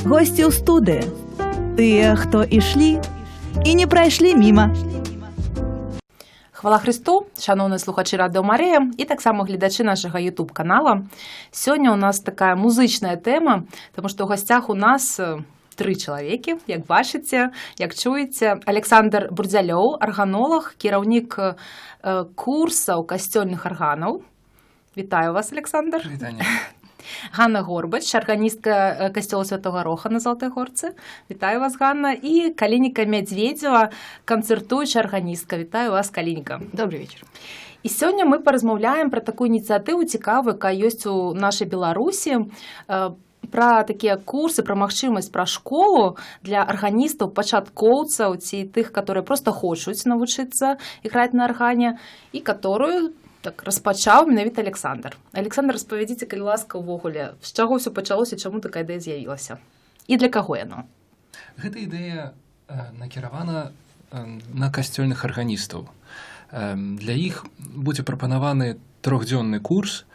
гості ў студыі, тыя, хто ішлі і не прайшлі міма. Хвала Христу, шановні слухачі Радіо Марія і так само глядачі нашого YouTube-канала. Сьогодні у нас така музична тема, тому що в гостях у нас 3 чоловіки, як бачите, як чуєте. Олександр Бурдзялёў, органолог, кіраўнік курсаў касцёльных арганаў. Вітаю вас, Олександр. Вітання. Ганна Горбач, органістка костёла Святого Роха на Золотой Горці. Вітаю вас, Ганна. І Калініка Медведєва, концертуюча органістка. Вітаю вас, Калініка. Добрый вечер. І сьогодні ми порозмовляємо про таку ініціативу цікаву, яка є у нашій Білорусі, про такі курси, про можливість, про школу для органістів, початківців, тих, які просто хочуть навчитися грати на органі, і які так розпочав менавіта Олександр. Олександр, розповідайте, калі ласка, увогуле, з чого все почалося, чому така ідэя з'явілася? І для каго яно? Гэта ідэя накіравана на касцёльных арганістаў. Для іх будзе прапанаваны 3-дзённы курс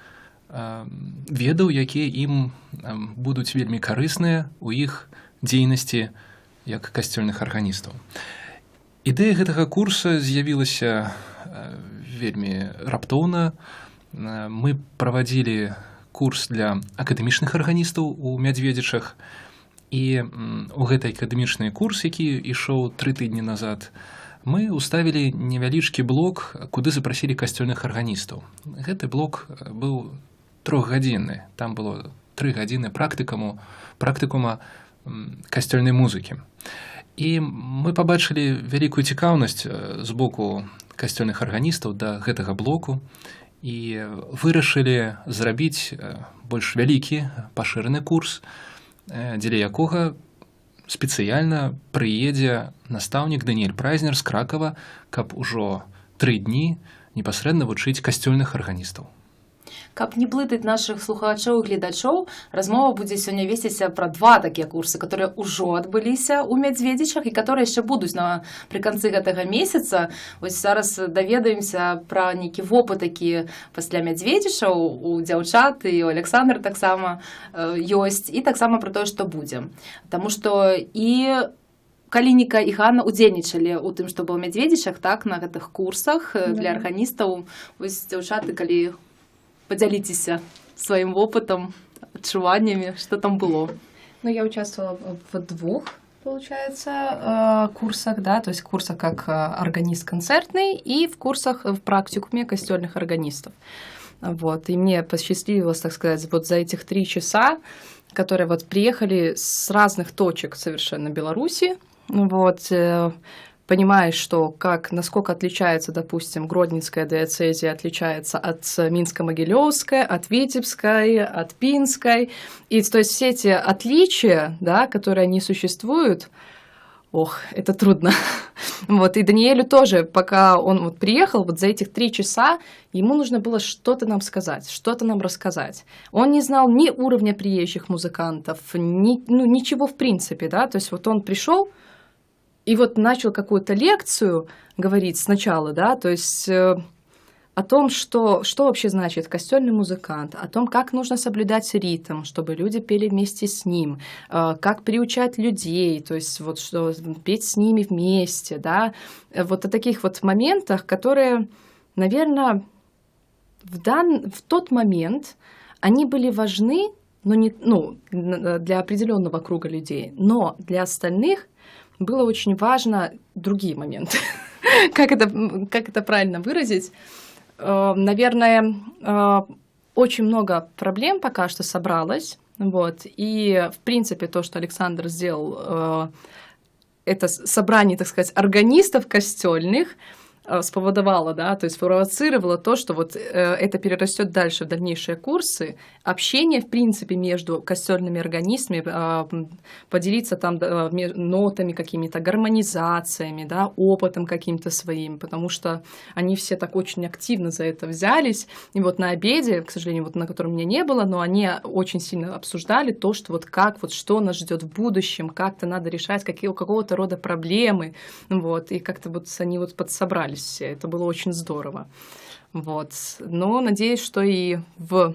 ведаў, якія ім будуць вельмі карысныя ў іх дзейнасці як касцёльных арганістаў. Ідэя гэтага курса з'явілася вельмі раптоўна. Мы правадзілі курс для акадэмічных арганістаў у Мядзведзічах, і ў гэты акадэмічны курс, які ішоў 3 тыдні назад, мы уставілі невялічкі блок, куды запрасілі касцёльных арганістаў. Гэты блок быў 3-гадзінны. Там было 3 гадзіны практыкума касцёльнай музыкі. І мы пабачылі вялікую цікаўнасць з боку касцёльных арганістаў да гэтага блоку і вырашылі зрабіць больш вялікі пашыраны курс, дзеля якога спецыяльна прыедзе настаўнік Даніэль Прайзнер з Кракава, каб ужо 3 дні непасрэдна вучыць касцёльных арганістаў. Каб не блытаць нашых слухачоў і гледачоў, размова будзе сёння весціся пра 2 такія курсы, которые ўжо адбыліся ў Мядзведзічах і которые яшчэ будуць пры канцы гэтага месяца. Вось зараз даведаемся пра нейкі вопыт, які пасля Мядзведзічаў у дзяўчат і у Александра таксама ёсць, і таксама пра тое, што будзе. Таму што і Калініка і Ганна удзельнічалі ў тым, што было ў Мядзведзічах, так, на гэтых курсах для арганістаў. Вось дзяўчаты, калі поділіться своим опытом, отчуваниями, что там было. Ну, я участвовала в 2, получается, курсах, да, то есть в курсах как органист концертный и в курсах в практикуме костёльных органистов. Вот, и мне посчастливилось, так сказать, вот за этих 3 часа, которые вот приехали с разных точек совершенно Беларуси, вот, понимаешь, что насколько отличается, допустим, Гродненская диецезия отличается от Минско-Могилёвской, от Витебской, от Пинской. И то есть все эти отличия, да, которые они существуют, это трудно. Вот, и Даниэлю тоже, пока он вот приехал, вот за этих 3 часа, ему нужно было что-то нам сказать, что-то нам рассказать. Он не знал ни уровня приезжих музыкантов, ничего в принципе, да, то есть вот он пришел и вот начал какую-то лекцию говорить сначала, да, то есть о том, что вообще значит костёльный музыкант, о том, как нужно соблюдать ритм, чтобы люди пели вместе с ним, как приучать людей, то есть вот что петь с ними вместе, да, вот о таких вот моментах, которые, наверное, в тот момент они были важны, но не, для определенного круга людей, но для остальных было очень важно другие моменты. Как это правильно выразить? Наверное, очень много проблем пока что собралось. Вот. И, в принципе, то, что Александр сделал, это собрание, так сказать, органистов костёльных, спровоцировало, да, то есть провоцировало то, что вот это перерастет дальше в дальнейшие курсы, общение, в принципе, между костёльными органистами, поделиться там нотами какими-то, гармонизациями, да, опытом каким-то своим, потому что они все так очень активно за это взялись, и вот на обеде, к сожалению, вот на котором меня не было, но они очень сильно обсуждали то, что вот что нас ждет в будущем, как-то надо решать какого-то рода проблемы, вот, и как-то вот они вот подсобрались все, это было очень здорово, вот, но надеюсь, что и в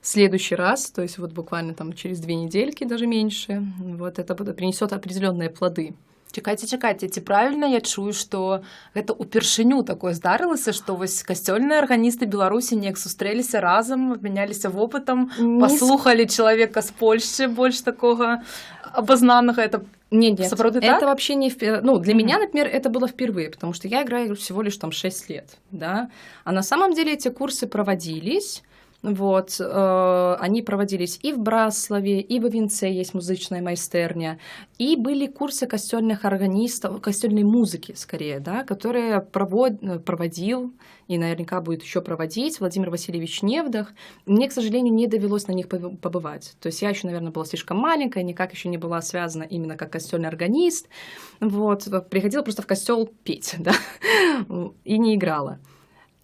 следующий раз, то есть вот буквально там через 2 недельки, даже меньше, вот это принесет определенные плоды. Чакайце, ці правільна я чую, што гэта ўпершыню такое здарылася, што вось касцёльныя арганісты Беларусі неяк сустрэліся разам, абмяняліся вопытам, паслухалі чалавека з Польшчы больш такога абазнанага. Это Нет, сапраўды это так? вообще не впервые. Ну, для меня, например, это было впервые, потому что я играю всего лишь там 6 лет, да. А на самом деле эти курсы проводились. Вот, они проводились и в Браславе, и в Вінце есть музычная майстэрня, и были курсы костёльных органистов, костёльной музыки, скорее, да, которые проводил и наверняка будет еще проводить Владимир Васильевич Невдах. Мне, к сожалению, не довелось на них побывать. То есть я еще, наверное, была слишком маленькая, никак еще не была связана именно как костёльный органист. Вот, приходила просто в костёл петь, да, и не играла.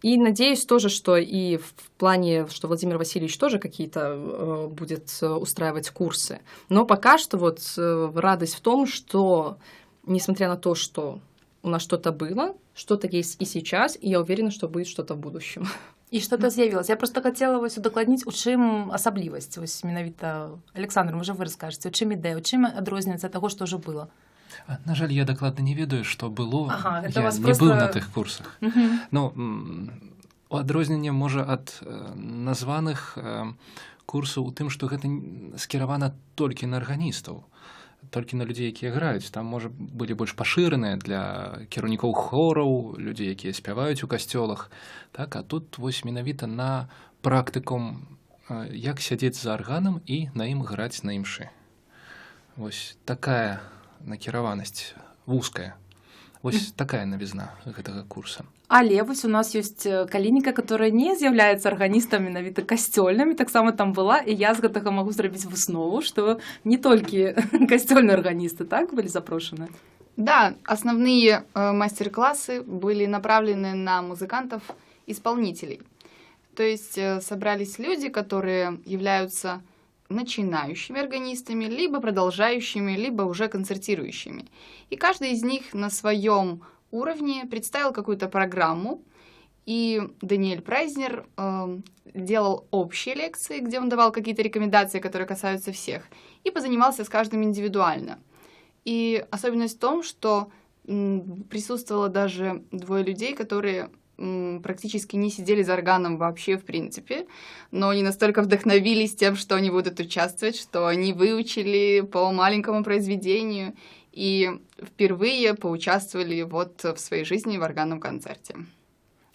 И надеюсь тоже, что и в плане, что Владимир Васильевич тоже какие-то будет устраивать курсы. Но пока что вот радость в том, что, несмотря на то, что у нас что-то было, что-то есть и сейчас, и я уверена, что будет что-то в будущем. І что-то з'явілася. Я просто хотела вось удакладніць, у чым асаблівасць. Вось менавіта, Александр, можа, вы раскажаце, у чым ідэя, у чым адрозніваецца таго, што ўжо было? На жаль, я дакладна не ведаю, што было. Это я вас не просто... быў на тых курсах. Ну, у адрозненне можа ад названых курсаў у тым, што гэта скіравана толькі на арганістаў, толькі на людзей, якія граюць. Там, можа, былі больш пашыраныя для кіраўнікоў хораў, людзей, якія спяваюць у касцёлах. Так, а тут вось менавіта на практыкум, як сядзець за арганам і на ім граць на імшы. Вось такая накіраванасць вузкая. Вось такая навізна гэтага курса. Але вось у нас ёсць калініка, которая не з'яўляецца арганістам менавіта касцёльнымі, таксама там была, і я з гэтага магу зрабіць выснову, што не толькі касцёльныя арганісты, так, былі запрошаны? Да, основные мастер-классы были направлены на музыкантов-исполнителей. То есть собрались люди, которые являются начинающими органистами, либо продолжающими, либо уже концертирующими. И каждый из них на своем уровне представил какую-то программу, и Даниэль Прайзнер делал общие лекции, где он давал какие-то рекомендации, которые касаются всех, и позанимался с каждым индивидуально. И особенность в том, что присутствовало даже 2 людей, которые практически не сидели за органом вообще, в принципе, но они настолько вдохновились тем, что они будут участвовать, что они выучили по маленькому произведению и впервые поучаствовали вот в своей жизни в органном концерте.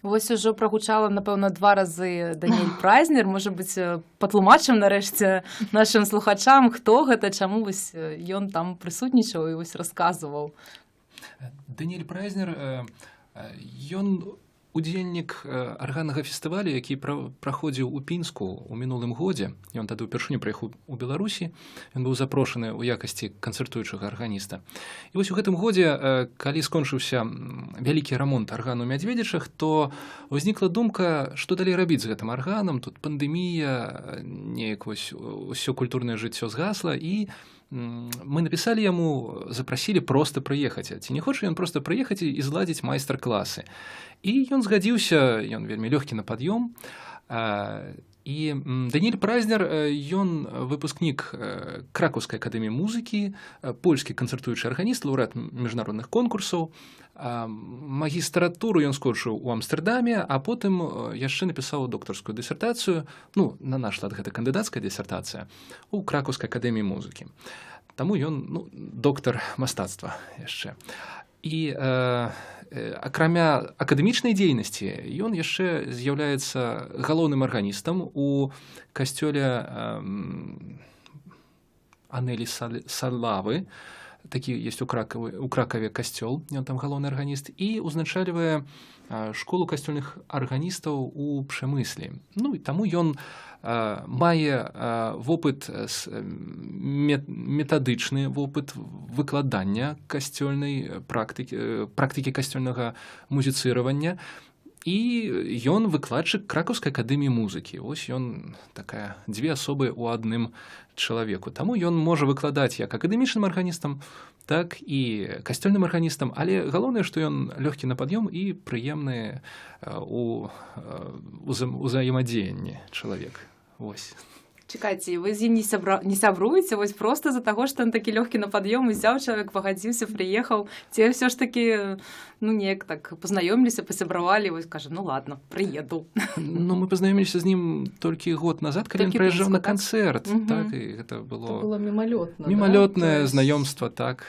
Вось ужо прагучала, напэўна, 2 разы Даниэль Прайзнер. Можа быць, патлумачым нарэшце нашым слухачам, хто гэта, чаму вось ён там прысутнічаў і вось расказваў. Даниэль Прайзнер, ён удзельнік арганнага фестывалю, які праходзіў у Пінску ў мінулым годзе. Ён тады ўпершыню прыехаў у Беларусі. Ён быў запрошаны ў якасці канцэртуючага арганіста. І вось у гэтым годзе, калі скончыўся вялікі рамонт аргану ў Мядзведзічах, то ўзнікла думка, што далей рабіць з гэтым арганам. Тут пандэмія, неяк вось усё культурнае жыццё згасла, і мы написали яму, запросили просто прыехаць. Ці не хоча ён просто прыехаць і зладзіць майстар-класы. І ён згадзіўся, ён вельмі лёгкі на пад'ём. І Даниэль Прайзнер, ён выпускнік Кракаўскай акадэміі музыкі, польскі канцэртуючы арганіст, лаўрэат міжнародных конкурсаў. Магістратуру ён скончыў у Амстэрдаме, а потым яшчэ напісаў доктарскую дысертацыю, ну, на наш лад гэта кандыдацкая дысертацыя, у Кракаўскай акадэміі музыкі. Таму ён, доктар мастацтва яшчэ. І акрамя акадэмічнай дзейнасці, ён яшчэ з'яўляецца галоўным арганістам у касцёле Анелі Салавы. Такі ёсць у Кракаве касцёл, ён там галоўны арганіст, і ўзначальвае школу касцёльных арганістаў у Пшэмыслі. Ну, і таму ён мае вопыт, метадычны вопыт выкладання касцёльнай практыкі касцёльнага музіцыравання. І ён выкладчык Кракаўскай акадэміі музыкі. Вось ён такая 2 асобы ў адным чалавеку. Таму ён можа выкладаць як акадэмічным арганістам, так і касцёльным арганістам, але галоўнае, што ён лёгкі на пад'ём і прыемны у ўзаемадзеянні чалавек. Вось. Чекайте, вы з ім не сябруеце, вось просто за таго, што ён такі лёгкі на пад'ём, узяў чалавек, пагадзіўся, прыехаў, ці ўсё ж такі, ну, неяк так пазнаёміліся, пасябравалі, вось кажа, ну ладно, прыеду. Ну, мы пазнаёміліся з ім толькі год назад, калі ён прыязджаў на канцэрт. Так, і гэта было мімалётна. Мімалётнае знаёмства, так.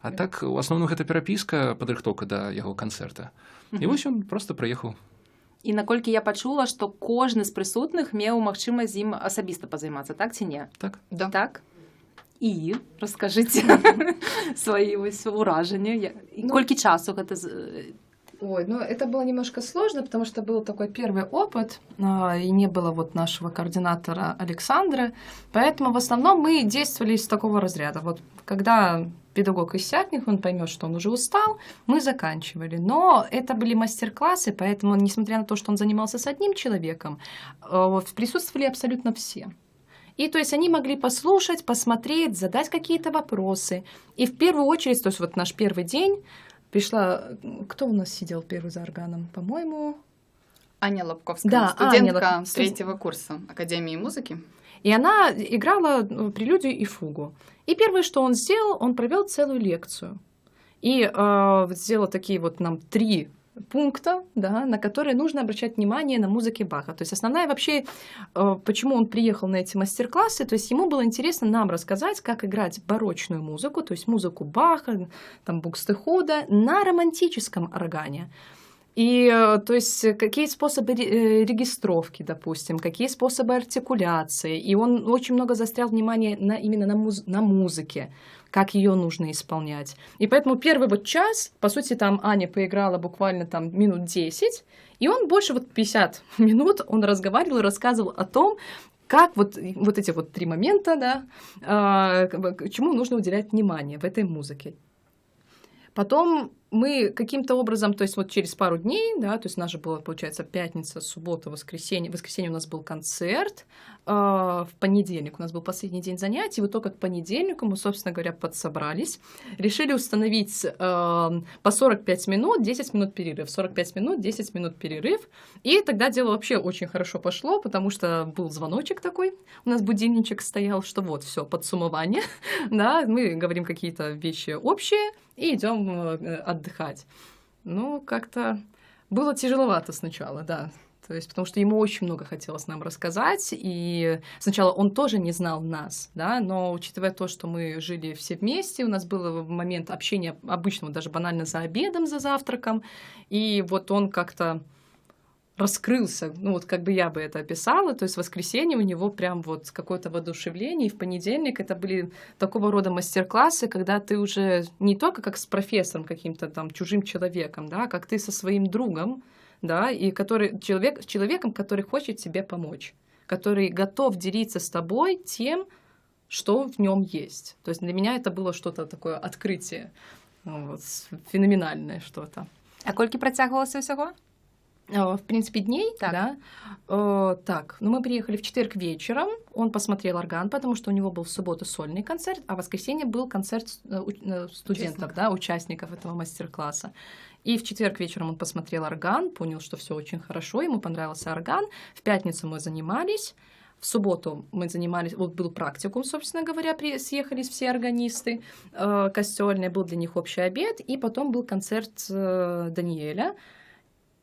А так, у асноўным, гэта перапіска, падрыхтоўка да яго канцэрта. І вось ён проста прыехаў. І наколькі я пачула, што кожны з прысутных меў магчымасць з ім асабіста пазаймацца, так ці не? Так. Да. Так? І раскажыце свае вось ўражанні. Колькі часу гэта... Ой, ну это было немножко сложно, потому что был такой первый опыт, и не было вот нашего координатора Александра, поэтому в основном мы действовали из такого разряда. Вот когда педагог иссякнет, он поймет, что он уже устал, мы заканчивали. Но это были мастер-классы, поэтому, несмотря на то, что он занимался с одним человеком, присутствовали абсолютно все. И то есть они могли послушать, посмотреть, задать какие-то вопросы. И в первую очередь, то есть вот наш первый день, пришла... Кто у нас сидел первый за органом? По-моему... Аня Лобковская, да, студентка третьего курса Академии музыки. И она играла прелюдию и фугу. И первое, что он сделал, он провел целую лекцию. И сделал такие вот нам 3 пункта, да, на которые нужно обращать внимание на музыке Баха. То есть основная вообще, почему он приехал на эти мастер-классы, то есть ему было интересно нам рассказать, как играть барочную музыку, то есть музыку Баха, там, Букстехуда на романтическом органе. И, то есть, какие способы регистровки, допустим, какие способы артикуляции. И он очень много заострял внимание именно на музыке, как ее нужно исполнять. И поэтому первый вот час, по сути, там Аня поиграла буквально там минут 10, и он больше вот 50 минут он разговаривал и рассказывал о том, как вот эти вот 3 момента, да, чему нужно уделять внимание в этой музыке. Потом мы каким-то образом, то есть вот через пару дней, да, то есть у нас же была, получается, пятница, суббота, воскресенье. В воскресенье у нас был концерт, в понедельник у нас был последний день занятий, и вот только к понедельнику мы, собственно говоря, подсобрались, решили установить по 45 минут, 10 минут перерыв, 45 минут, 10 минут перерыв, и тогда дело вообще очень хорошо пошло, потому что был звоночек такой, у нас будильничек стоял, что вот, все подсуммование, да, мы говорим какие-то вещи общие, и идем отдыхать. Ну, как-то было тяжеловато сначала, да. То есть, потому что ему очень много хотелось нам рассказать, и сначала он тоже не знал нас, да, но учитывая то, что мы жили все вместе, у нас был момент общения обычного, даже банально за обедом, за завтраком, и вот он как-то раскрылся, ну вот как бы я бы это описала, то есть в воскресенье у него прям вот какое-то воодушевление, и в понедельник это были такого рода мастер-классы, когда ты уже не только как с профессором каким-то там чужим человеком, да, как ты со своим другом, да, и человеком, который хочет тебе помочь, который готов делиться с тобой тем, что в нем есть. То есть для меня это было что-то такое открытие, вот, феноменальное что-то. А колькі працягвалася ўсяго? В принципе, дней, так. Да. Так, ну мы приехали в четверг вечером, он посмотрел орган, потому что у него был в субботу сольный концерт, а в воскресенье был концерт студентов, да, участников этого мастер-класса. И в четверг вечером он посмотрел орган, понял, что все очень хорошо, ему понравился орган. В пятницу мы занимались, в субботу мы занимались, вот был практикум, собственно говоря, съехались все органисты костёльные, был для них общий обед, и потом был концерт Даниэля.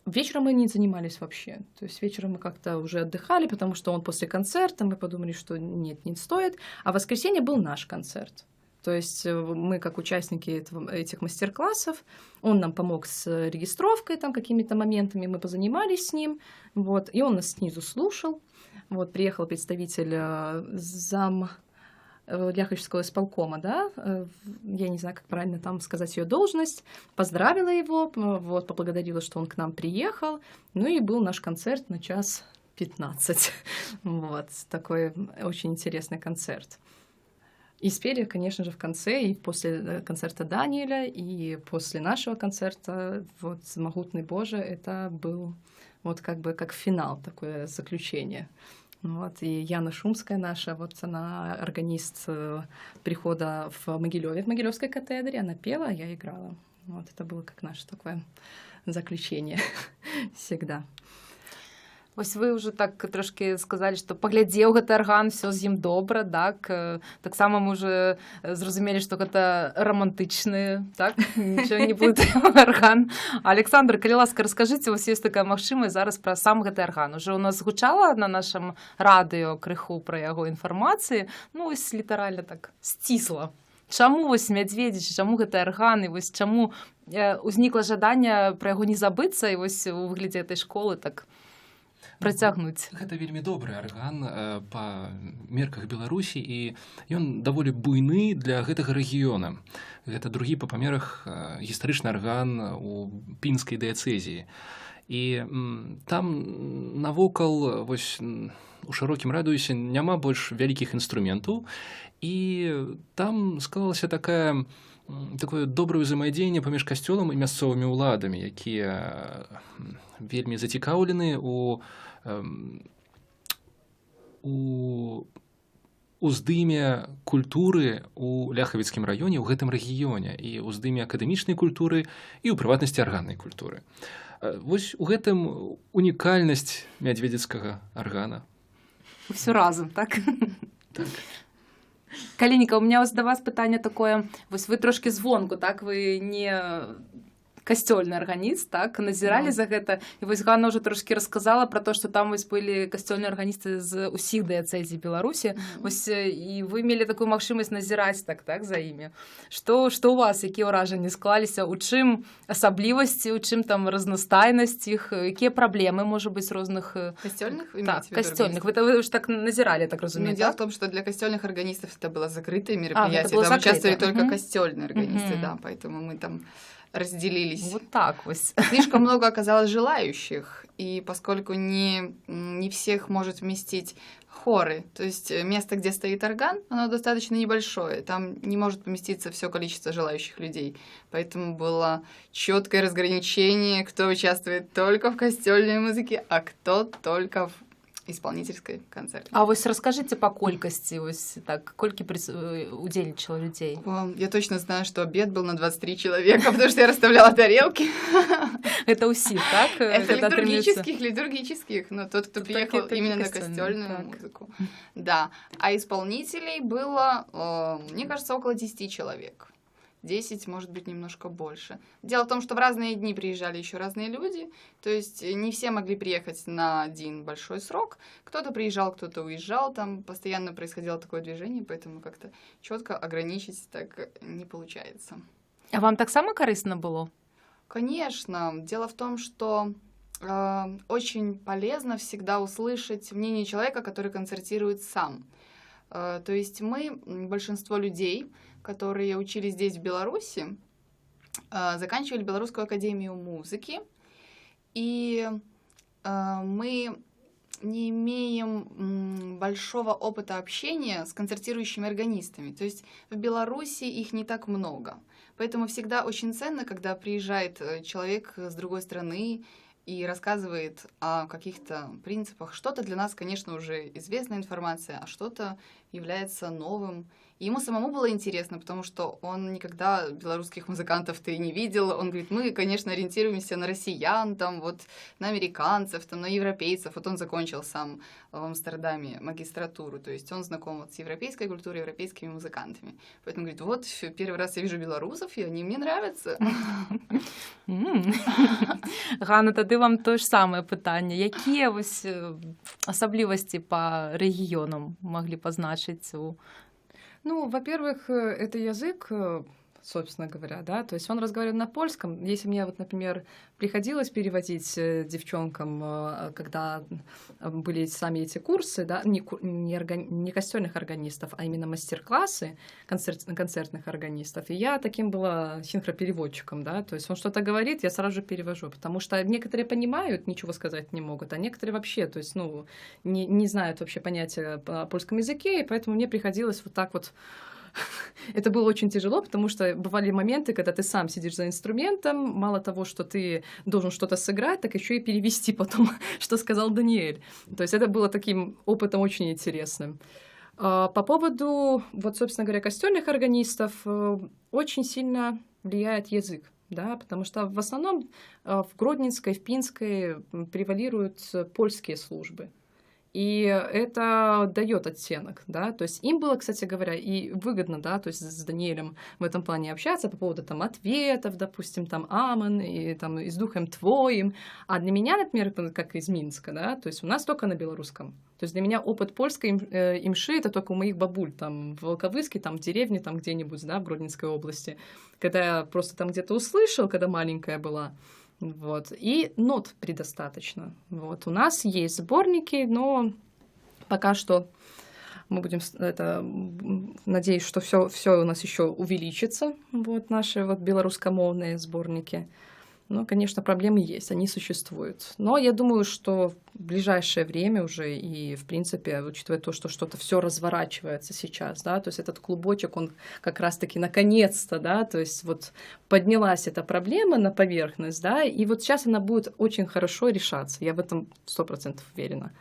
Вечером мы не занимались вообще. То есть вечером мы как-то уже отдыхали, потому что он после концерта, мы подумали, что нет, не стоит. А в воскресенье был наш концерт. То есть мы, как участники этих мастер-классов, он нам помог с регистровкой, там какими-то моментами, мы позанимались с ним, вот, и он нас снизу слушал. Вот, приехал представитель зам Ляховского исполкома, да, я не знаю, как правильно там сказать ее должность, поздравила его, вот, поблагодарила, что он к нам приехал, ну и был наш концерт на 1:15, вот, такой очень интересный концерт. И спели, конечно же, в конце, и после концерта Даниэля, и после нашего концерта, вот, «Могутный Боже», это был вот как бы как финал, такое заключение. Вот, и Яна Шумская наша, вот она органист прихода в Могилёве, в Могилёвской катедре, она пела, а я играла. Вот это было как наше такое заключение всегда. Вось вы ўжо так трошкі сказалі, што паглядзеў гэты арган, всё з ім добра, так? Таксама мы уже зразумелі, што гэта рамантычны, так? Нічого не блытаем арган. Александр, калі ласка, раскажыце, вось ёсць такая магчымасць зараз пра сам гэты арган. Уже у нас гучала на нашым радыё крыху пра яго інфармацыі, ну, вось літаральна так сцісла. Чаму вось Мядзведзіч, чаму гэты арган, і вось чаму узнікла жаданне пра яго не забыцца, і вось у выглядзе этой школы так працягнуць. Гэта вельмі добры арган па мерках Беларусі, і ён даволі буйны для гэтага рэгіёна. Гэта другі па памерах гістарычны арган у пінскай дыяцэзіі. І там навокал вось у шырокім радыусе няма больш вялікіх інструментаў, і там склалася такое добрае ўзаемадзеянне паміж касцёлам і мясцовымі ўладамі, якія вельмі зацікаўлены у уздыме культуры у Ляхавіцкім раёне, ў гэтым рэгіёне, і ўздыме акадэмічнай культуры і ў прыватнасці арганнай культуры. Вось у гэтым унікальнасць мядзведзіцкага аргана. Усё разам, так? Так. Калініка, у меня да вас пытанне такое, вось вы трошкі звонку, так, вы не касцёльны арганіст, так, назіралі за гэта, і вось Ганна ўжо трошкі расказала пра то, што там вось былі касцёльныя арганісты з усіх дыяцэзій Беларусі, вось і вы мелі такую магчымасць назіраць так за імі. Што у вас, якія ўражанні склаліся, у чым асаблівасці, у чым там разнастайнасць іх, якія праблемы, можа быць, розных... Костёльных? Так, костёльных. Вы ж так назирали, так разумею, дело так? в том, что для костёльных органистов это было закрытое мероприятие. Это было там закрытое. участвовали только костёльные органисты, да, поэтому мы там разделились. Вот так вот. Слишком много оказалось желающих, и поскольку не всех может вместить хоры, то есть место, где стоит орган, оно достаточно небольшое, там не может поместиться все количество желающих людей, поэтому было четкое разграничение, кто участвует только в костёльной музыке, а кто только в исполнительской концерте. А вось расскажите по колькости, вось так, колькі удзельнічала людей? Я точно знаю, что обед был на 23 человека, потому что я расставляла тарелки. Это усіх, так? Это литургических, но тот, кто приехал именно на костёльную музыку. Да, а исполнителей было, мне кажется, около 10 человек. 10, может быть, немножко больше. Дело в том, что в разные дни приезжали еще разные люди, то есть не все могли приехать на один большой срок. Кто-то приезжал, кто-то уезжал, там постоянно происходило такое движение, поэтому как-то четко ограничить так не получается. А вам так само корыстно было? Конечно. Дело в том, что очень полезно всегда услышать мнение человека, который концертирует сам. То есть мы, большинство людей, которые учились здесь, в Беларуси, заканчивали Белорусскую академию музыки, и мы не имеем большого опыта общения с концертирующими органистами. То есть в Беларуси их не так много. Поэтому всегда очень ценно, когда приезжает человек с другой страны и рассказывает о каких-то принципах. Что-то для нас, конечно, уже известная информация, а что-то является новым. И ему самому было интересно, потому что он никогда белорусских музыкантов-то и не видел. Он говорит, мы, конечно, ориентируемся на россиян, там, вот, на американцев, там, на европейцев. Вот он закончил сам в Амстердаме магистратуру, то есть он знаком вот с европейской культурой, европейскими музыкантами. Поэтому говорит, вот, первый раз я вижу белорусов, и они мне нравятся. Ганна, тады вам то ж самае пытанне. Якія вось асаблівасці па рэгіёнам маглі пазначыць у... Ну, во-первых, это язык, собственно говоря, да, то есть он разговаривает на польском. Если мне, вот, например, приходилось переводить девчонкам, когда были сами эти курсы, да, не костёльных органистов, а именно мастер-классы концертных органистов, и я таким была синхропереводчиком, да, то есть он что-то говорит, я сразу же перевожу, потому что некоторые понимают, ничего сказать не могут, а некоторые вообще, то есть, ну, не знают вообще понятия о польском языке, и поэтому мне приходилось вот так вот. Это было очень тяжело, потому что бывали моменты, когда ты сам сидишь за инструментом, мало того, что ты должен что-то сыграть, так еще и перевести потом, что сказал Даниэль. То есть это было таким опытом очень интересным. По поводу, вот, собственно говоря, костёльных органистов, очень сильно влияет язык. да, потому что в основном в Гродненской, в Пинской превалируют польские службы. И это дает оттенок, да, то есть им было, кстати говоря, и выгодно, да, то есть с Даниэлем в этом плане общаться по поводу там ответов, допустим, там «Амен» и там «И с духом твоим», а для меня, например, как из Минска, да, то есть у нас только на белорусском, то есть для меня опыт польской имши это только у моих бабуль там в Волковыске, там в деревне, там где-нибудь, да, в Гродненской области, когда я просто там где-то услышал, когда маленькая была. Вот. И нот предостаточно. Вот. У нас есть сборники, но пока что мы будем надеюсь, что все у нас еще увеличится. Вот наши вот белорусскомовные сборники. Но, конечно, проблемы есть, они существуют. Но я думаю, что в ближайшее время уже и, в принципе, учитывая то, что что-то все разворачивается сейчас, да, то есть этот клубочек, он как раз-таки наконец-то, да, то есть вот поднялась эта проблема на поверхность, да, и вот сейчас она будет очень хорошо решаться. Я в этом 100% уверена.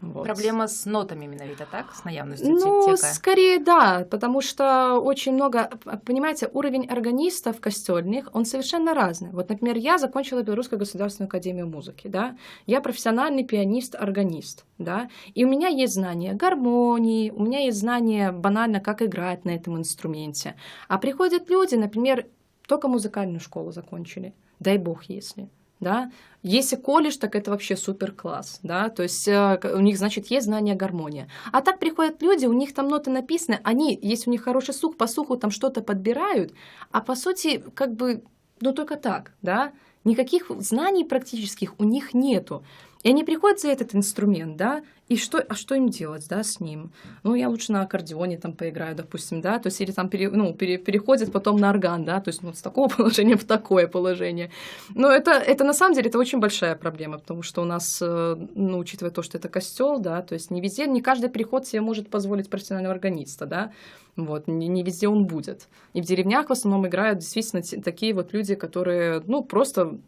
Вот. Проблема с нотами менавіта, так? С наявностью Ну, тека? скорее да, потому что очень много, понимаете, уровень органистов костёльных, он совершенно разный. Вот, например, я закончила Белорусскую государственную академию музыки, да, я профессиональный пианист-органист, да, и у меня есть знания гармонии, у меня есть знания банально, как играть на этом инструменте. А приходят люди, например, только музыкальную школу закончили, дай бог если. Да? Если колледж, так это вообще супер класс, да, то есть у них, значит, есть знание гармония. А так приходят люди, у них там ноты написаны, они, если у них хороший слух, по слуху там что-то подбирают, а по сути, как бы, ну только так, да, никаких знаний практических у них нету. И они приходят за этот инструмент, да, и что им делать, да, с ним? Ну, я лучше на аккордеоне там поиграю, допустим, да, то есть или там переходят потом на орган, да, то есть ну, с такого положения в такое положение. Но это на самом деле это очень большая проблема, потому что у нас, ну, учитывая то, что это костел, да, то есть не везде, не каждый приход себе может позволить профессионального органиста, да, вот, не везде он будет. И в деревнях в основном играют действительно такие вот люди, которые, ну, просто,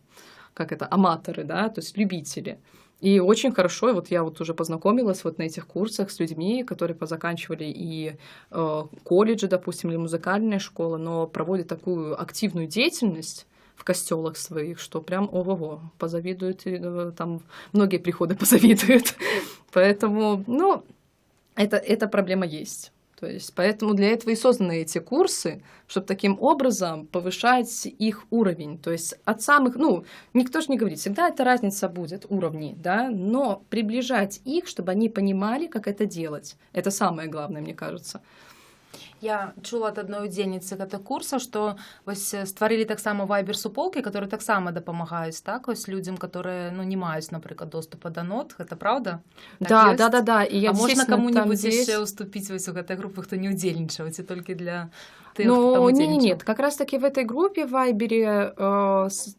как это, аматоры, да, то есть любители. И очень хорошо, вот я вот уже познакомилась вот на этих курсах с людьми, которые позаканчивали и колледжи, допустим, или музыкальные школы, но проводят такую активную деятельность в костелах своих, что прям ого-го, позавидуют, там многие приходы позавидуют. Поэтому, ну, эта проблема есть. То есть, поэтому для этого и созданы эти курсы, чтобы таким образом повышать их уровень. То есть от самых, ну, никто же не говорит, всегда эта разница будет уровней, да, но приближать их, чтобы они понимали, как это делать. Это самое главное, мне кажется. Я чула ад адной удзельніцы гэтых курсаў, што вось стварылі таксама вайбер-суполкі, которые таксама дапамагаюць, так, вось людзям, которые, ну, не маюць, напрыклад, доступа да нот, гэта правда? Так Да. І я, а можна кому-нибудь здесь... яшчэ ўступіць вось у гэтай групы, хто не ўдзельнічаў, ці толькі для тых, Ну, хто там удзельнічаў? нет, как раз-таки в этой группе в Вайбере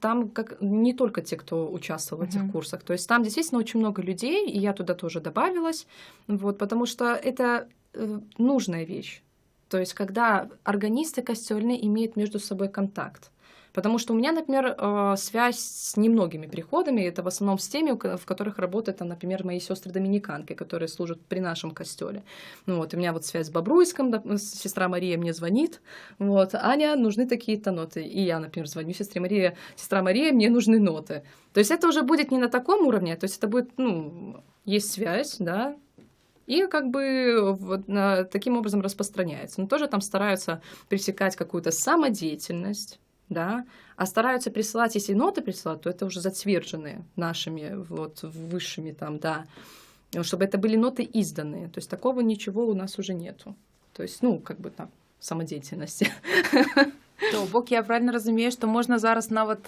там не только те, кто участвовал в этих курсах, то есть там действительно очень много людей, и я туда тоже добавилась, вот, потому что это нужная вещь. То есть, когда органисты костёльные имеют между собой контакт. Потому что у меня, например, связь с немногими приходами, это в основном с теми, в которых работают, там, например, мои сестры-доминиканки, которые служат при нашем костёле. Ну, вот, у меня вот связь с Бобруйском, сестра Мария мне звонит, вот, Аня, нужны такие-то ноты. И я, например, звоню сестре Марии, сестра Мария, мне нужны ноты. То есть это уже будет не на таком уровне, то есть это будет, ну, есть связь, да, и как бы вот, таким образом распространяется. Но тоже там стараются пресекать какую-то самодеятельность, да, а стараются присылать, если ноты присылать, то это уже затверженные нашими вот высшими там, да, чтобы это были ноты изданные. То есть такого ничего у нас уже нету. То есть, ну, как бы там самодеятельности. То бок я правильно разумею, што можна зараз нават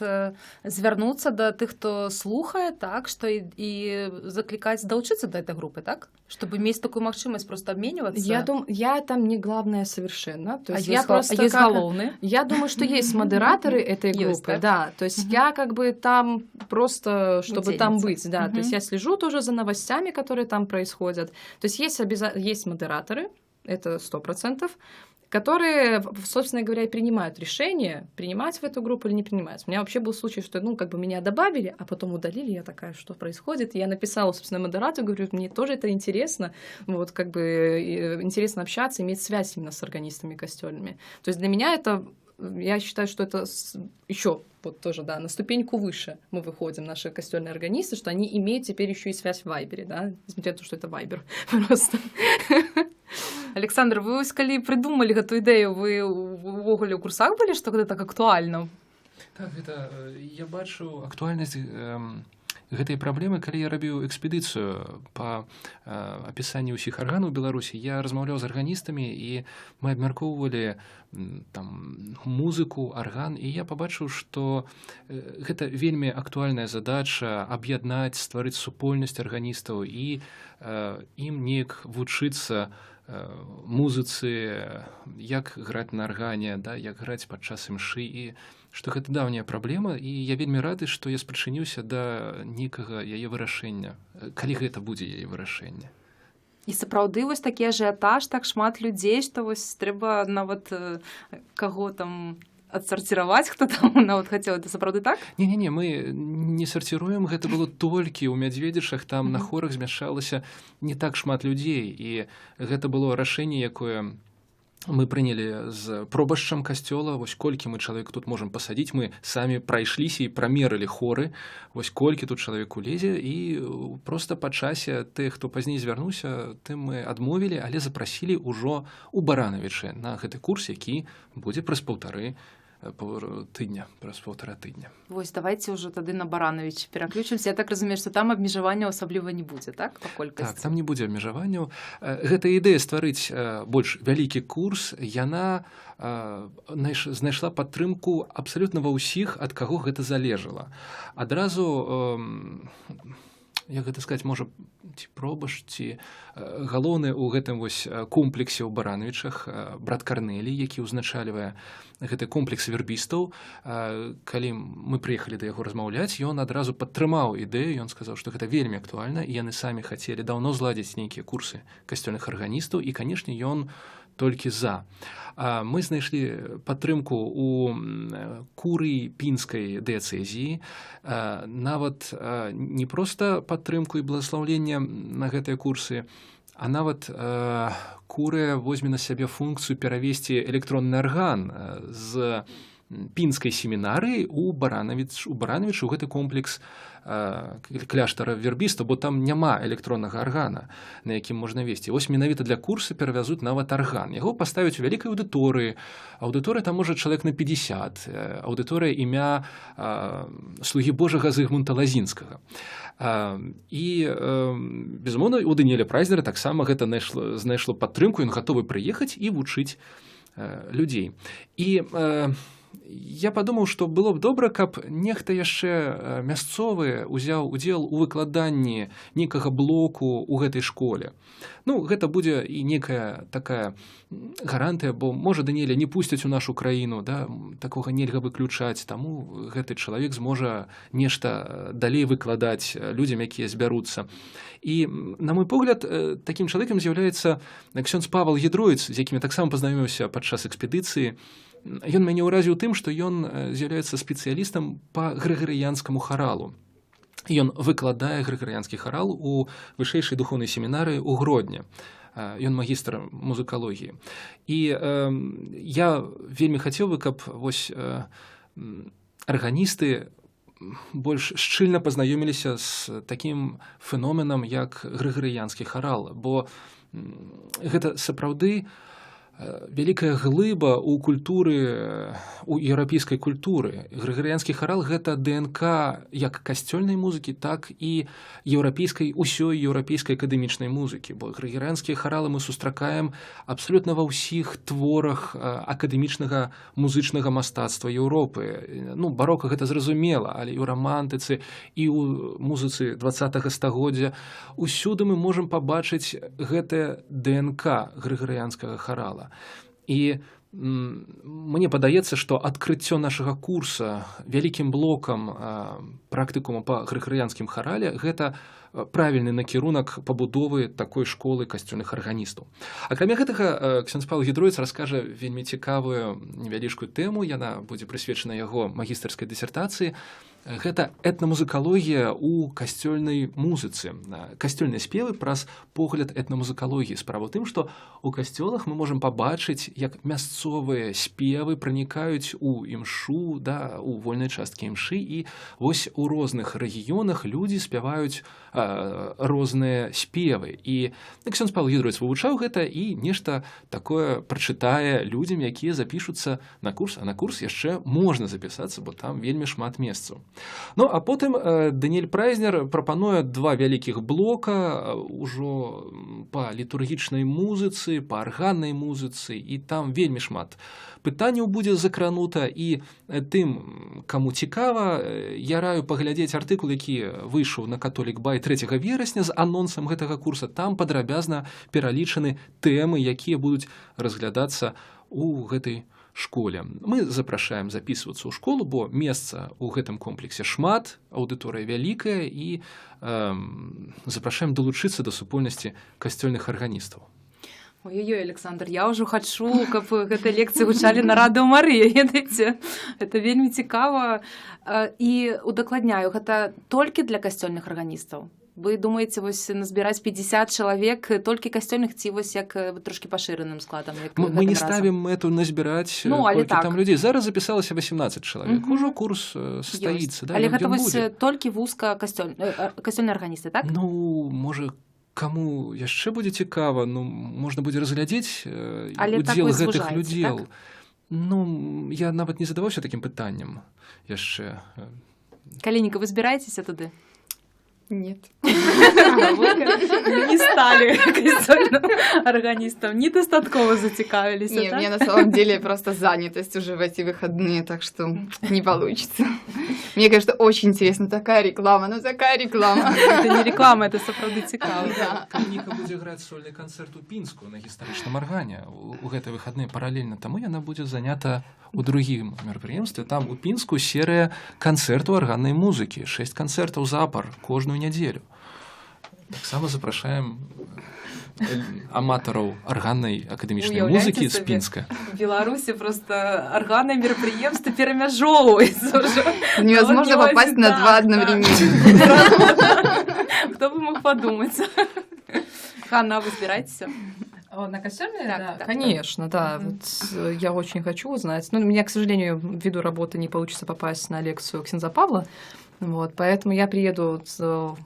звярнуцца да тых, хто слухае, так, што і заклікаць далучыцца да этой групы, так? Чтобы мець такую магчымасць просто обмениваться. Я думаю, я там не главная совершенно. То есть я просто есть головные. Я думаю, что есть модераторы этой группы, да. То есть я как бы там просто, чтобы там быть, да. То есть я слежу тоже за новостями, которые там происходят. То есть есть модераторы, это 100%. Которые, собственно говоря, и принимают решение, принимать в эту группу или не принимать. У меня вообще был случай, что, ну, как бы меня добавили, а потом удалили, я такая, что происходит? И я написала, собственно, модератору, говорю, мне тоже это интересно, вот, как бы, интересно общаться, иметь связь именно с органистами костёльными. То есть для меня это я считаю, что это еще вот тоже, да, на ступеньку выше мы выходим, наши костюльные органисты, что они имеют теперь еще и связь в Вайбере, да, несмотря на то, что это Вайбер просто. Александр, вы калі придумали эту ідэю, вы увогуле ў курсах былі, што гэта так актуальна? Так, гэта, я бачу актуальнасць гэтай праблемы, калі я рабіў экспедыцыю па апісанні ўсіх арганаў Беларусі. Я размаўляў з арганістамі, і мы абмяркоўвалі там музыку, арган, і я пабачыў, што гэта вельмі актуальная задача аб'яднаць, стварыць супольнасць арганістаў і ім неяк вучыцца музыцы, як граць на аргане, да, як граць падчас імшы, і што гэта даўняя праблема, і я вельмі рады, што я спрычыніўся да нейкага яе вырашэння, калі гэта будзе яе вырашэнне. І сапраўды вось такі ажыятаж, так шмат людзей, што вось трэба нават каго там адсарціраваць, хто там нават хацеў, это сапраўды так? Не, мы не сарціруем, гэта было толькі ў Мядзведзічах, там на хорах змяшалася не так шмат людзей, і гэта было рашэнне, якое мы прынялі з пробашчам касцёла, вось колькі мы чалавек тут можам пасадзіць, мы самі прайшліся і прамерылі хоры, вось колькі тут чалавек улезе, і проста па часе тых, хто пазней звярнуўся, тым мы адмовілі, але запрасілі ўжо ў Баранавічы на гэты курс, які будзе праз паўтара тыдня. Вось давайте ўжо тады на Баранавіч пераключымся. Я так разумею, што там абмежаванняў асабліва не будзе, так, па колькасці? Так, там не будзе абмежаванняў. Гэта ідэя стварыць больш вялікі курс, яна знайшла падтрымку абсалютна ва ўсіх, ад каго гэта залежала. Адразу, як гэта сказаць, можа, ці пробаш, ці галоўны ў гэтым вось комплексе ў Баранавічах брат Карнелій, які ўзначальвае гэты комплекс вербістаў. Калі мы прыехалі да яго размаўляць, ён адразу падтрымаў ідэю, ён сказаў, што гэта вельмі актуальна, і яны самі хацелі даўно зладзіць нейкія курсы касцёльных арганістаў, і, канешне, ён толькі за. Мы знайшлі падтрымку ў курыі пінскай дыяцэзіі, нават не проста падтрымку і благаслаўленне на гэтыя курсы, а нават курыя возьме на сябе функцыю перавесці электронны арган з пінскай семінарыі ў Баранавічы, у гэты комплекс кляштара вербіста, бо там няма электроннага аргана, на якім можна весці. Вось менавіта для курса перавязуць нават арган. Яго паставяць у вялікай аўдыторыі. Аўдыторыя там можа чалавек на 50. Аўдыторыя імя слугі Божага Зыгмунта Лазінскага. І, безумоўна, у Даніэля Прайзнера таксама гэта знайшло падтрымку, ён гатовы прыехаць і вучыць людзей. І я падумаў, што было б добра, каб нехта яшчэ мясцовы ўзяў удзел у выкладанні нейкага блоку ў гэтай школе. Ну, гэта будзе і некая такая гарантыя, бо, можа, Даніэля не пусцяць у нашу краіну, да, такога нельга выключаць, таму гэты чалавек зможа нешта далей выкладаць людзям, якія збяруцца. І, на мой погляд, такім чалавекам з'яўляецца ксёндз Павал Ядроіц, з якім я таксама пазнаёміўся падчас экспедыцыі. Ён мяне ўразіў тым, што ён з'яўляецца спецыялістам па грыгарыянскаму харалу. Ён выкладае грыгарыянскі харал у вышэйшай духоўнай семінарыі ў Гродні. Ён магістр музыкалогіі. І я вельмі хацеў бы, каб вось арганісты больш шчыльна пазнаёміліся з такім феноменам, як грыгарыянскі харал, бо гэта сапраўды вялікая глыба ў культуры, у еўрапейскай культуры. Грыгарыянскі харал — гэта ДНК як касцёльнай музыкі, так і еўрапейскай, усёй еўрапейскай акадэмічнай музыкі. Бо грыгарыянскія харалы мы сустракаем абсалютна ва ўсіх творах акадэмічнага музычнага мастацтва Еўропы. Ну, барока гэта зразумела, але і ў рамантыцы, і ў музыцы 20-га стагоддзя усюды мы можам пабачыць гэтае ДНК грыгарыянскага харала. І мне падаецца, што адкрыццё нашага курса вялікім блокам практыкума па грыгарыянскім харале — гэта правільны накірунак пабудовы такой школы касцёльных арганістаў. Акрамя гэтага, ксёндз Павал Ядроіц раскажа вельмі цікавую невялічкую тэму, яна будзе прысвечана яго магістарскай дысертацыі. гэта этнамузыкалогія ў касцёльнай музыцы. Касцёльныя спевы праз погляд этнамузыкалогіі. Справа ў тым, што ў касцёлах мы можам пабачыць, як мясцовыя спевы пранікаюць у імшу, да, у вольнай часткі імшы, і вось у розных рэгіёнах людзі спяваюць розныя спевы. І ксёндз Павел Гідровіч вывучаў гэта і нешта такое прачытае людзям, якія запішуцца на курс, а на курс яшчэ можна запісацца, бо там вельмі шмат месцаў. Ну, а потым Даніэль Прайзнер прапануе два вялікіх блока ўжо па літургічнай музыцы, па арганнай музыцы, і там вельмі шмат пытанняў будзе закранута, і тым, каму цікава, я раю паглядзець артыкул, які выйшаў на Католік Бай 3 верасня з анонсам гэтага курса. Там падрабязна пералічаны тэмы, якія будуць разглядацца ў гэтай школе. Мы запрашаем запісвацца ў школу, бо месца ў гэтым комплексе шмат, аўдыторыя вялікая, і запрашаем далучыцца да супольнасці касцёльных арганістаў. Ой-ой-ой, Александр, я ўжо хачу, каб гэтыя лекцыі гучалі на Радыё Марыя, ведаеце? Это вельмі цікава. І удакладняю, гэта толькі для касцёльных арганістаў. Вы думаеце, вось назбіраць 50 чалавек толькі касцёльных ці вось як трошкі пашыраным складам? Мы не ставім мэту назбіраць колькі так. Там людзей. Зараз запісалася 18 чалавек. Ужо курс састаіцца. Да, але гэта вось толькі вузка касцёльныя арганісты, так? Ну, можа, каму яшчэ будзе цікава, ну, можна будзе разглядзець удзел гэтых людзей. Так? Ну, я нават не задаваўся такім пытаннем яшчэ. Калініка, вы збіраецеся туды? Нет. Не стали касцёльным органистом, недостатково зацікавились. Нет, у меня на самом деле просто занятость уже в эти выходные, так что не получится. Мне, конечно, очень интересно, такая реклама, ну такая реклама. Это не реклама, это сапраўды цікава. Калініка будзе граць сольны канцэрт у Пінску на гістарычным аргане. У гэтыя выходныя паралельна таму яна будзе занята у другім мерапрыемстве. Там у Пінску серыя канцэртаў арганнай музыкі, 6 канцэртаў запар кожную нядзелю. Таксама запрашаем аматараў арганнай акадэмічнай музыкі з Пінска. В Беларусі просто арганныя мерапрыемствы перамяжоўваюцца ўжо. Невозможно попасть на два одновременно. Кто бы мог подумать. Ханна, вы збираетесь? На костюме? Да, да, конечно, да. Вот я очень хочу узнать. Но у меня, к сожалению, ввиду работы не получится попасть на лекцию ксенза Павла. Вот, поэтому я приеду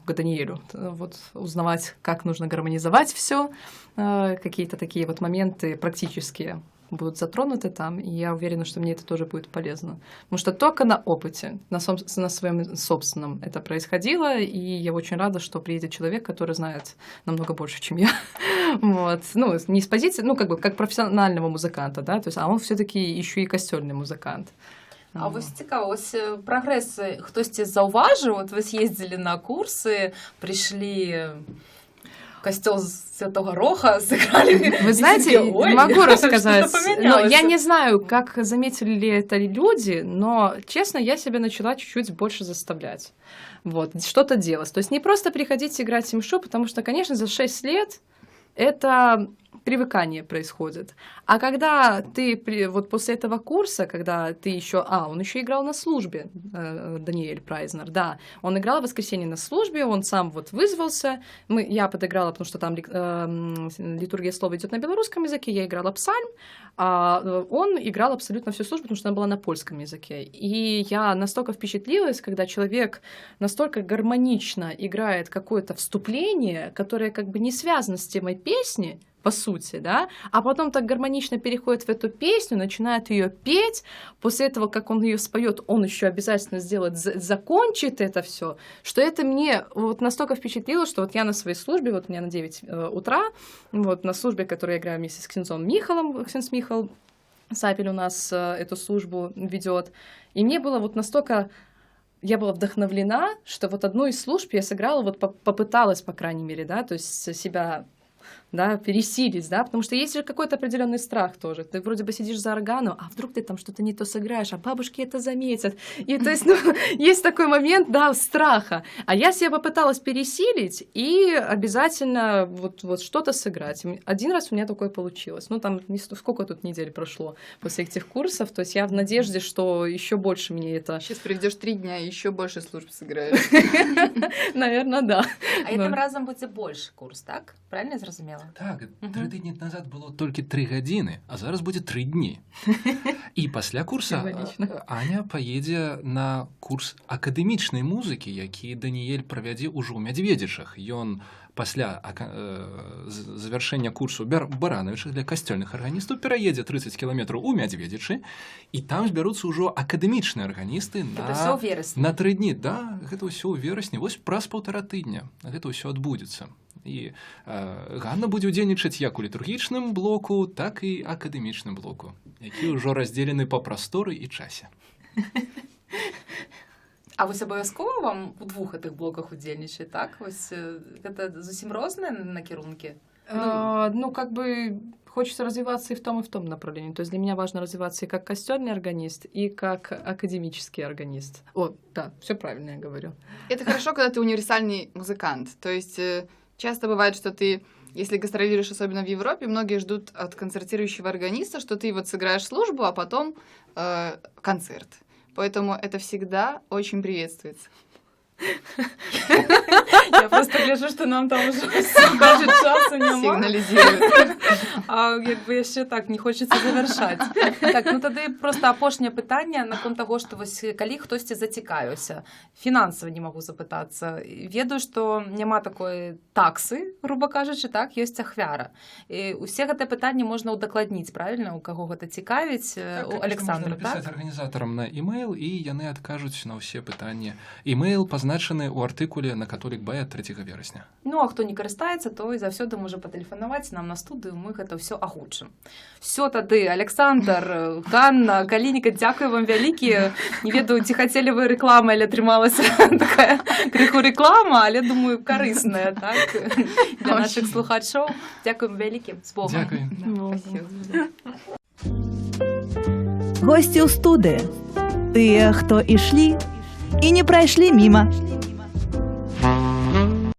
к Даниэлю вот, узнавать, как нужно гармонизовать все, какие-то такие вот моменты практические будут затронуты там, и я уверена, что мне это тоже будет полезно. Потому что только на опыте, на своем собственном это происходило, и я очень рада, что приедет человек, который знает намного больше, чем я. Вот. Ну, не с позиции, ну, как бы, как профессионального музыканта, да, то есть, а он все-таки еще и костюльный музыкант. А вось цікаво, ось прагрэс хтосьці заўважыў, вот вы съездили на курсы, пришли костёл Святого Роха, сыграли. Вы знаете, могу рассказать, но я не знаю, как заметили ли это люди, но, честно, я себя начала чуть-чуть больше заставлять, вот, что-то делать. То есть не просто приходить играть имшу, потому что, конечно, за 6 лет это привыкание происходит. А когда ты, вот после этого курса, когда ты еще, он еще играл на службе, Даниэль Прайзнер, да, он играл в воскресенье на службе, он сам вот вызвался, я подыграла, потому что там литургия слова идет на белорусском языке, я играла псальм, а он играл абсолютно всю службу, потому что она была на польском языке. И я настолько впечатлилась, когда человек настолько гармонично играет какое-то вступление, которое как бы не связано с темой песни, по сути, да, а потом так гармонично переходит в эту песню, начинает ее петь, после этого, как он ее споет, он еще обязательно сделает, закончит это все, что это мне вот настолько впечатлило, что вот я на своей службе, вот у меня на 9 утра, вот на службе, которую я играю вместе с ксензом Михалом, ксенз Михал Сапель у нас эту службу ведет, и мне было вот настолько... Я была вдохновлена, что вот одну из служб я сыграла, вот попыталась, по крайней мере, да, то есть себя да, пересилить, да, потому что есть же какой-то определенный страх тоже. Ты вроде бы сидишь за органом, а вдруг ты там что-то не то сыграешь, а бабушки это заметят. И то есть, ну, есть такой момент, да, страха. А я себя попыталась пересилить и обязательно вот что-то сыграть. Один раз у меня такое получилось. Ну, там, сколько тут недель прошло после этих курсов, то есть я в надежде, что еще больше мне это... Сейчас проведешь 3 дня и еще больше служб сыграешь. Наверное, да. А гэтым разам будзе больш курс, так? Правильно я зразумела? Так, 3 тыдні назад было толькі 3 гадзіны, а зараз будзе 3 дні. І пасля курса Аня паедзе на курс акадэмічнай музыкі, які Даніэль правядзе ўжо ў Мядзведзічах. Ён пасля завяршэння курсу баранавічых для касцёльных арганістаў пераедзе 30 кіламетраў у Мядзведзічы, і там збяруцца ўжо акадэмічныя арганісты на 3 дні. Да, гэта ўсё ў верасні, вось праз 1,5 тыдня гэта ўсё адбудзецца. І Ганна будзе ўдзельнічаць як у літургічным блоку, так і акадэмічным блоку, які ўжо раздзелены па прасторы і часе. А вось абавязкова вам у 2 гэтых блоках удзельнічаць, так? Вось гэта зусім розныя накірункі? Ну, как бы хочется развиваться и в том направлении. То есть для меня важно развиваться и как костёльный органист, и как академический органист. О, да, все правильно я говорю. Это хорошо, когда ты универсальный музыкант. То есть часто бывает, что ты, если гастролируешь, особенно в Европе, многие ждут от концертирующего органиста, что ты вот сыграешь службу, а потом концерт. Поэтому это всегда очень приветствуется. Я просто гляжу, что нам там уже кажуть, часу нема. Сигнализирует. А якби яшчэ так не хочацца завяршаць. Так, ну тады просто апошняе пытанне наконт таго, што вось калі хтосьці зацікавіўся, фінансава не магу запытацца. Ведаю, што няма такой таксы, груба кажучы, так, ёсць ахвяра. І усе гэтыя пытанні можна ўдакладніць, правільна, у каго гэта цікавіць, у Александра, так? Напісаць арганізатарам на email, і яны адкажуць на ўсе пытанні. Email пазначаны ў артыкуле на Католік Бай 3 верасня. Ну, а хто не карыстаецца, той заўсёды можа патэлефанаваць нам на студыю, мы гэта ўсё агучым. Всё тады, Александр, Ганна, Калініка, дзякую вам вялікі. Не ведаю, ці хацелі вы рэкламы, але атрымалася такая крыху рэклама, але, думаю, карысная, так, для нашых слухачоў. Дзякуем вялікі, з Богом. Дзякуй. Госці ў студыі. Тыя, хто ішлі і не прайшлі міма.